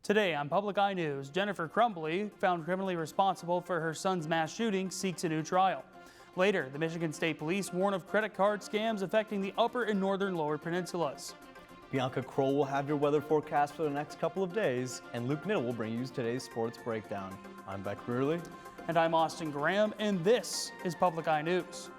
Today on Public Eye News, Jennifer Crumbley, found criminally responsible for her son's mass shooting, seeks a new trial. Later, the Michigan State Police warn of credit card scams affecting the upper and northern lower peninsulas. Bianca Kroll will have your weather forecast for the next couple of days, and Luke Niddle will bring you today's sports breakdown. I'm Beck Brewerly. And I'm Austin Graham, and this is Public Eye News.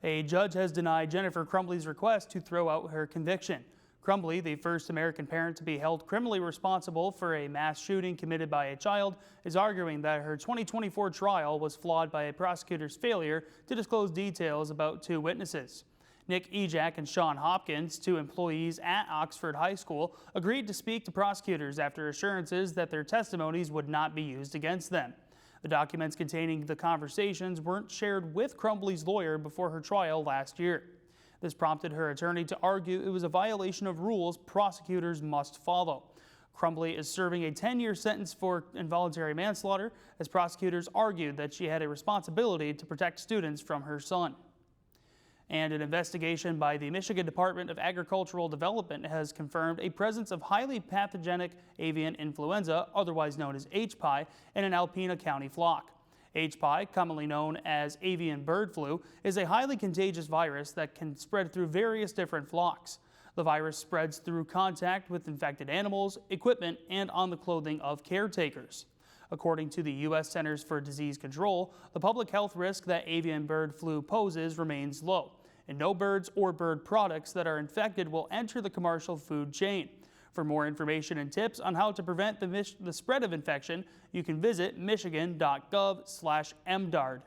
A judge has denied Jennifer Crumbley's request to throw out her conviction. Crumbley, the first American parent to be held criminally responsible for a mass shooting committed by a child, is arguing that her 2024 trial was flawed by a prosecutor's failure to disclose details about two witnesses. Nick Ejak and Sean Hopkins, two employees at Oxford High School, agreed to speak to prosecutors after assurances that their testimonies would not be used against them. The documents containing the conversations weren't shared with Crumbley's lawyer before her trial last year. This prompted her attorney to argue it was a violation of rules prosecutors must follow. Crumbley is serving a 10-year sentence for involuntary manslaughter, as prosecutors argued that she had a responsibility to protect students from her son. And an investigation by the Michigan Department of Agricultural Development has confirmed a presence of highly pathogenic avian influenza, otherwise known as HPI, in an Alpena County flock. HPI, commonly known as avian bird flu, is a highly contagious virus that can spread through various different flocks. The virus spreads through contact with infected animals, equipment, and on the clothing of caretakers. According to the U.S. Centers for Disease Control, the public health risk that avian bird flu poses remains low, and no birds or bird products that are infected will enter the commercial food chain. For more information and tips on how to prevent the spread of infection, you can visit michigan.gov/MDARD.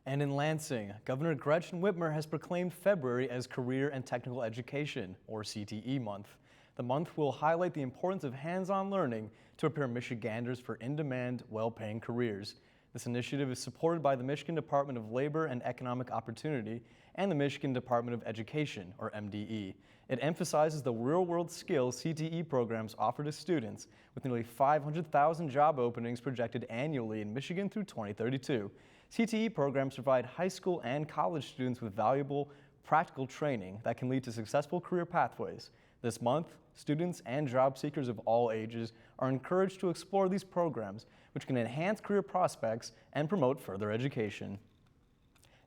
And in Lansing, Governor Gretchen Whitmer has proclaimed February as Career and Technical Education, or CTE Month. The month will highlight the importance of hands-on learning to prepare Michiganders for in-demand, well-paying careers. This initiative is supported by the Michigan Department of Labor and Economic Opportunity and the Michigan Department of Education, or MDE. It emphasizes the real-world skills CTE programs offer to students, with nearly 500,000 job openings projected annually in Michigan through 2032. CTE programs provide high school and college students with valuable practical training that can lead to successful career pathways. This month, students and job seekers of all ages are encouraged to explore these programs, which can enhance career prospects and promote further education.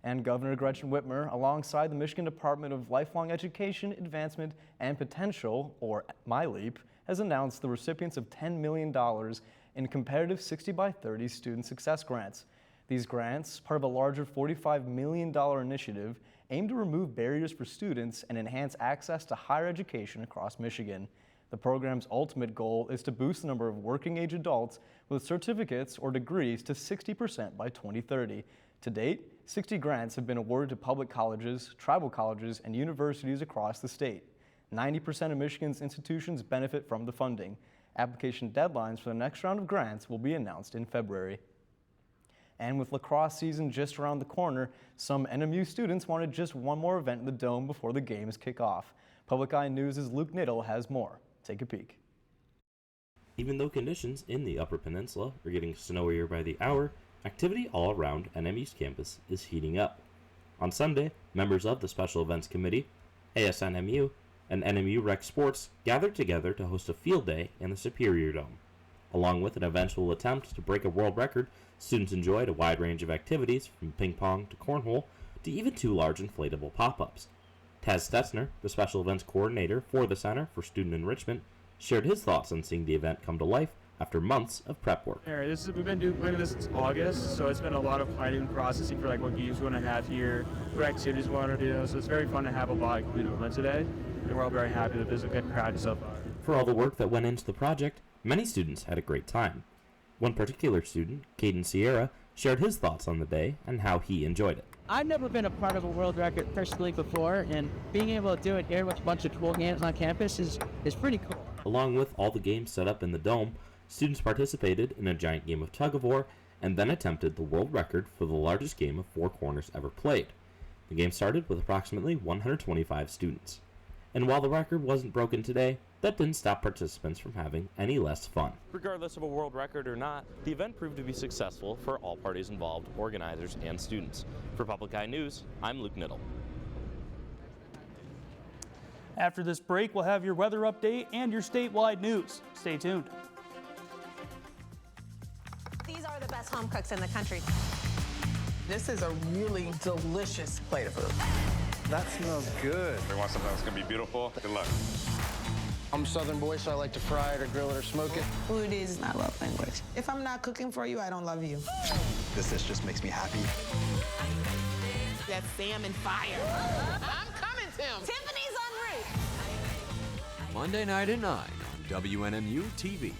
And Governor Gretchen Whitmer, alongside the Michigan Department of Lifelong Education, Advancement, and Potential, or MyLeap, has announced the recipients of $10 million in competitive 60x30 student success grants. These grants, part of a larger $45 million initiative, aim to remove barriers for students and enhance access to higher education across Michigan. The program's ultimate goal is to boost the number of working-age adults with certificates or degrees to 60% by 2030. To date, 60 grants have been awarded to public colleges, tribal colleges, and universities across the state. 90% of Michigan's institutions benefit from the funding. Application deadlines for the next round of grants will be announced in February. And with lacrosse season just around the corner, some NMU students wanted just one more event in the Dome before the games kick off. Public Eye News' Luke Niddle has more. Take a peek. Even though conditions in the Upper Peninsula are getting snowier by the hour, activity all around NMU's campus is heating up. On Sunday, members of the Special Events Committee, ASNMU, and NMU Rec Sports gathered together to host a field day in the Superior Dome. Along with an eventual attempt to break a world record, students enjoyed a wide range of activities from ping pong to cornhole to even two large inflatable pop-ups. Taz Stetzner, the Special Events Coordinator for the Center for Student Enrichment, shared his thoughts on seeing the event come to life after months of prep work. We've been doing this since August, so it's been a lot of planning and processing for what games we want to have here, what activities we want to do, so it's very fun to have a lot of event today, and we're all very happy that there's a good crowd so far. For all the work that went into the project, many students had a great time. One particular student, Caden Sierra, shared his thoughts on the day and how he enjoyed it. I've never been a part of a world record personally before, and being able to do it here with a bunch of cool games on campus is pretty cool. Along with all the games set up in the Dome, students participated in a giant game of tug-of-war and then attempted the world record for the largest game of four corners ever played. The game started with approximately 125 students. And while the record wasn't broken today, that didn't stop participants from having any less fun. Regardless of a world record or not, the event proved to be successful for all parties involved, organizers and students. For Public Eye News, I'm Luke Niddle. After this break, we'll have your weather update and your statewide news. Stay tuned. These are the best home cooks in the country. This is a really delicious plate of food. That smells good. We want something that's gonna be beautiful. Good luck. I'm a Southern boy, so I like to fry it or grill it or smoke it. Food is my love language. If I'm not cooking for you, I don't love you. This dish just makes me happy. That salmon fire. I'm coming, Tim. Tiffany's en route. Monday night at 9 on WNMU TV.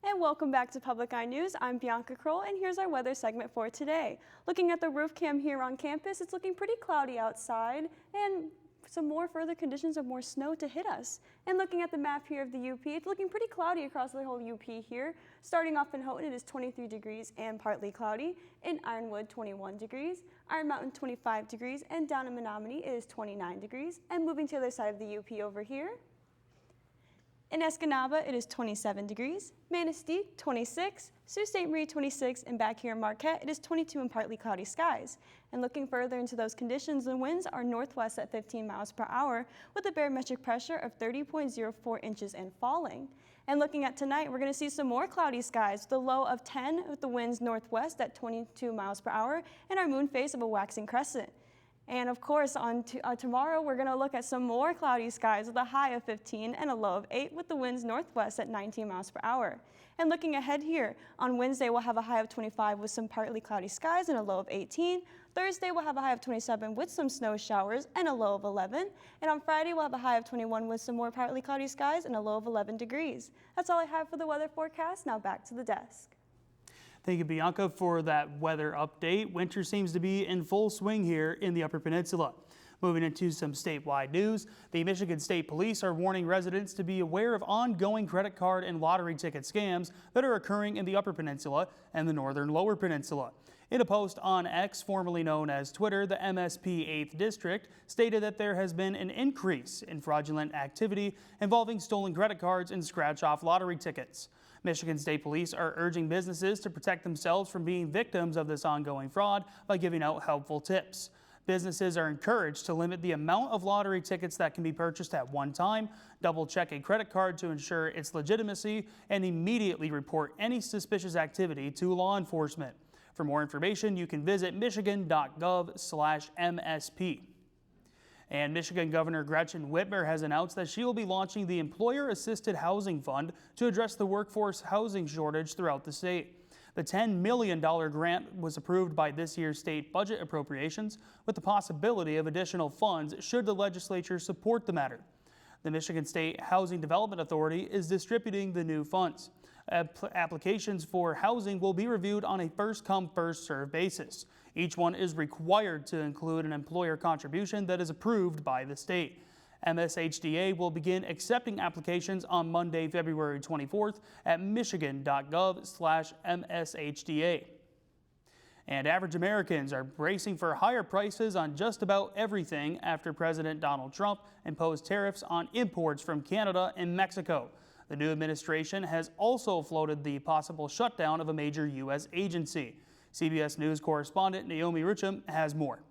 And welcome back to Public Eye News. I'm Bianca Kroll, and here's our weather segment for today. Looking at the roof cam here on campus, it's looking pretty cloudy outside, and some more further conditions of more snow to hit us. And looking at the map here of the UP, it's looking pretty cloudy across the whole UP here. Starting off in Houghton, it is 23 degrees and partly cloudy. In Ironwood, 21 degrees. Iron Mountain, 25 degrees. And down in Menominee, it is 29 degrees. And moving to the other side of the UP over here, in Escanaba, it is 27 degrees. Manistee, 26. Sault Ste. Marie, 26. And back here in Marquette, it is 22 and partly cloudy skies. And looking further into those conditions, the winds are northwest at 15 miles per hour with a barometric pressure of 30.04 inches and falling. And looking at tonight, we're going to see some more cloudy skies with a low of 10 with the winds northwest at 22 miles per hour and our moon phase of a waxing crescent. And of course, on tomorrow, we're going to look at some more cloudy skies with a high of 15 and a low of 8 with the winds northwest at 19 miles per hour. And looking ahead here, on Wednesday, we'll have a high of 25 with some partly cloudy skies and a low of 18. Thursday, we'll have a high of 27 with some snow showers and a low of 11. And on Friday, we'll have a high of 21 with some more partly cloudy skies and a low of 11 degrees. That's all I have for the weather forecast. Now back to the desk. Thank you, Bianca, for that weather update. Winter seems to be in full swing here in the Upper Peninsula. Moving into some statewide news, the Michigan State Police are warning residents to be aware of ongoing credit card and lottery ticket scams that are occurring in the Upper Peninsula and the Northern Lower Peninsula. In a post on X, formerly known as Twitter, the MSP 8th District stated that there has been an increase in fraudulent activity involving stolen credit cards and scratch-off lottery tickets. Michigan State Police are urging businesses to protect themselves from being victims of this ongoing fraud by giving out helpful tips. Businesses are encouraged to limit the amount of lottery tickets that can be purchased at one time, double-check a credit card to ensure its legitimacy, and immediately report any suspicious activity to law enforcement. For more information, you can visit michigan.gov/MSP. And Michigan Governor Gretchen Whitmer has announced that she will be launching the Employer Assisted Housing Fund to address the workforce housing shortage throughout the state. The $10 million grant was approved by this year's state budget appropriations, with the possibility of additional funds should the legislature support the matter. The Michigan State Housing Development Authority is distributing the new funds. Applications for housing will be reviewed on a first-come, first-served basis. Each one is required to include an employer contribution that is approved by the state. MSHDA will begin accepting applications on Monday, February 24th at michigan.gov/MSHDA. And average Americans are bracing for higher prices on just about everything after President Donald Trump imposed tariffs on imports from Canada and Mexico. The new administration has also floated the possible shutdown of a major U.S. agency. CBS News correspondent Naomi Richam has more.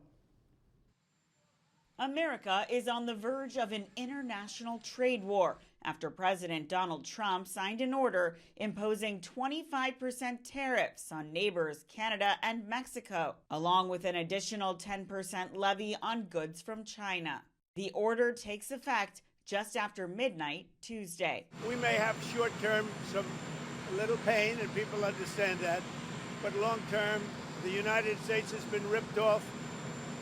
America is on the verge of an international trade war after President Donald Trump signed an order imposing 25% tariffs on neighbors Canada and Mexico, along with an additional 10% levy on goods from China. The order takes effect just after midnight Tuesday. We may have short-term a little pain, and people understand that, but long-term, the United States has been ripped off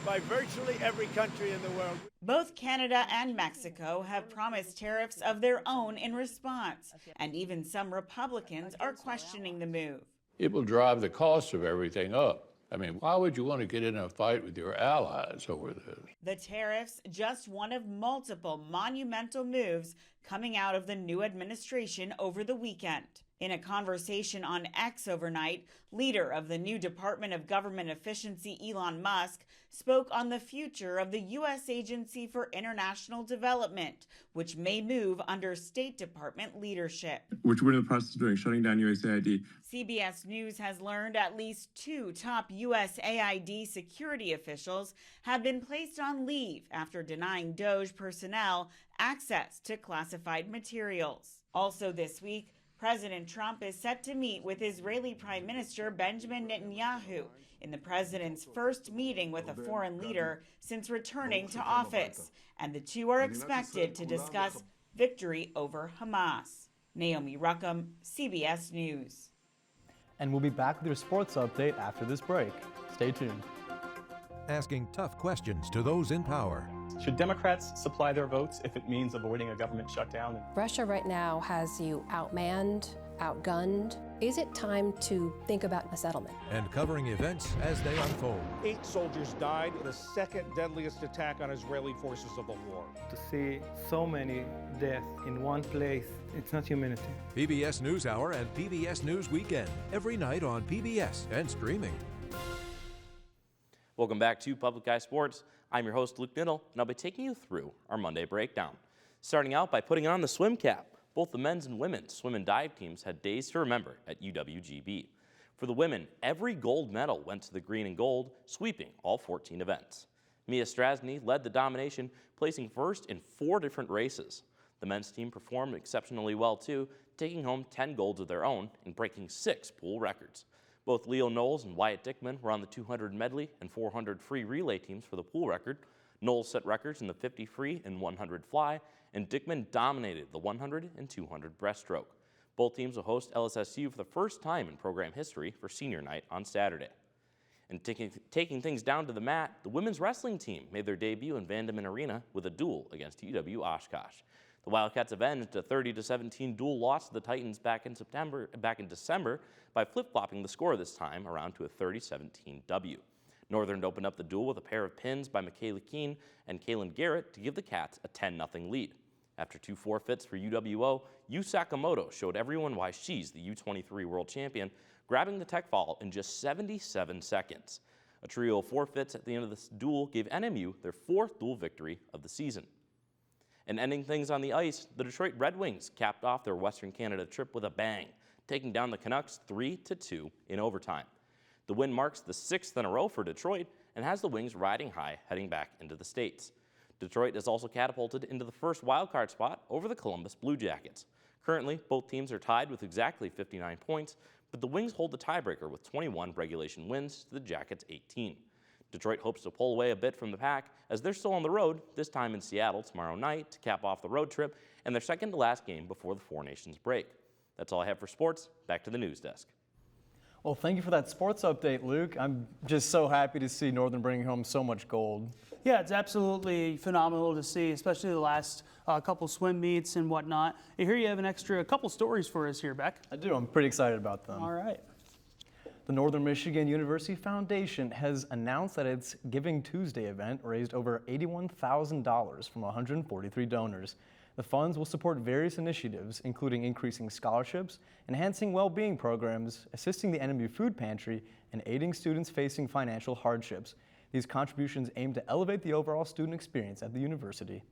by virtually every country in the world. Both Canada and Mexico have promised tariffs of their own in response, and even some Republicans are questioning the move. It will drive the cost of everything up. I mean, why would you want to get in a fight with your allies over this? The tariffs, just one of multiple monumental moves coming out of the new administration over the weekend. In a conversation on X overnight, leader of the new Department of Government Efficiency, Elon Musk, spoke on the future of the U.S. Agency for International Development, which may move under State Department leadership. Which we're in the process of doing, shutting down USAID. CBS News has learned at least 2 top USAID security officials have been placed on leave after denying DOJ personnel access to classified materials. Also this week, President Trump is set to meet with Israeli Prime Minister Benjamin Netanyahu in the president's first meeting with a foreign leader since returning to office, and the two are expected to discuss victory over Hamas. Naomi Ruckham, CBS News. And we'll be back with your sports update after this break. Stay tuned. Asking tough questions to those in power. Should Democrats supply their votes if it means avoiding a government shutdown? Russia right now has you outmanned, outgunned. Is it time to think about a settlement? And covering events as they unfold. 8 soldiers died in the second deadliest attack on Israeli forces of the war. To see so many deaths in one place, it's not humanity. PBS NewsHour and PBS News Weekend, every night on PBS and streaming. Welcome back to Public Eye Sports. I'm your host, Luke Niddle, and I'll be taking you through our Monday breakdown. Starting out by putting on the swim cap. Both the men's and women's swim and dive teams had days to remember at UWGB. For the women, every gold medal went to the green and gold, sweeping all 14 events. Mia Strasny led the domination, placing first in 4 different races. The men's team performed exceptionally well too, taking home 10 golds of their own and breaking 6 pool records. Both Leo Knowles and Wyatt Dickman were on the 200 medley and 400 free relay teams for the pool record. Knowles set records in the 50 free and 100 fly, and Dickman dominated the 100 and 200 breaststroke. Both teams will host LSSU for the first time in program history for senior night on Saturday. And taking things down to the mat, the women's wrestling team made their debut in Vandeman Arena with a duel against UW Oshkosh. The Wildcats avenged a 30-17 duel loss to the Titans back in December by flip-flopping the score this time around to a 30-17 W. Northern opened up the duel with a pair of pins by Michaela Keene and Kaylin Garrett to give the Cats a 10-0 lead. After 2 forfeits for UWO, Yu Sakamoto showed everyone why she's the U23 world champion, grabbing the tech fall in just 77 seconds. A trio of forfeits at the end of this duel gave NMU their 4th duel victory of the season. And ending things on the ice, the Detroit Red Wings capped off their Western Canada trip with a bang, taking down the Canucks 3-2 in overtime. The win marks the 6th in a row for Detroit and has the Wings riding high heading back into the States. Detroit is also catapulted into the first wildcard spot over the Columbus Blue Jackets. Currently, both teams are tied with exactly 59 points, but the Wings hold the tiebreaker with 21 regulation wins to the Jackets' 18. Detroit hopes to pull away a bit from the pack as they're still on the road, this time in Seattle tomorrow night to cap off the road trip and their second to last game before the Four Nations break. That's all I have for sports. Back to the news desk. Well, thank you for that sports update, Luke. I'm just so happy to see Northern bringing home so much gold. Yeah, it's absolutely phenomenal to see, especially the last couple swim meets and whatnot. I hear you have an extra couple stories for us here, Beck. I do. I'm pretty excited about them. All right. The Northern Michigan University Foundation has announced that its Giving Tuesday event raised over $81,000 from 143 donors. The funds will support various initiatives, including increasing scholarships, enhancing well-being programs, assisting the NMU Food Pantry, and aiding students facing financial hardships. These contributions aim to elevate the overall student experience at the university.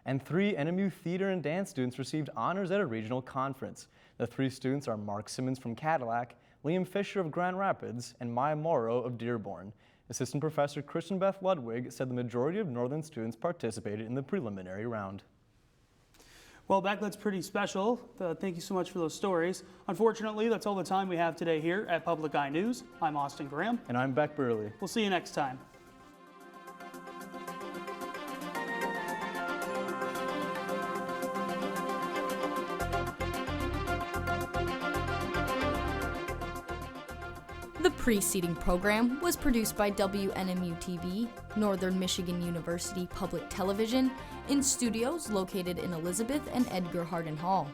And 3 NMU theater and dance students received honors at a regional conference. The 3 students are Mark Simmons from Cadillac, Liam Fisher of Grand Rapids, and Maya Morrow of Dearborn. Assistant Professor Kristen Beth Ludwig said the majority of Northern students participated in the preliminary round. Well, Beck, that's pretty special. Thank you so much for those stories. Unfortunately, that's all the time we have today here at Public Eye News. I'm Austin Graham. And I'm Beck Burley. We'll see you next time. The preceding program was produced by WNMU-TV, Northern Michigan University Public Television, in studios located in Elizabeth and Edgar Hardin Hall.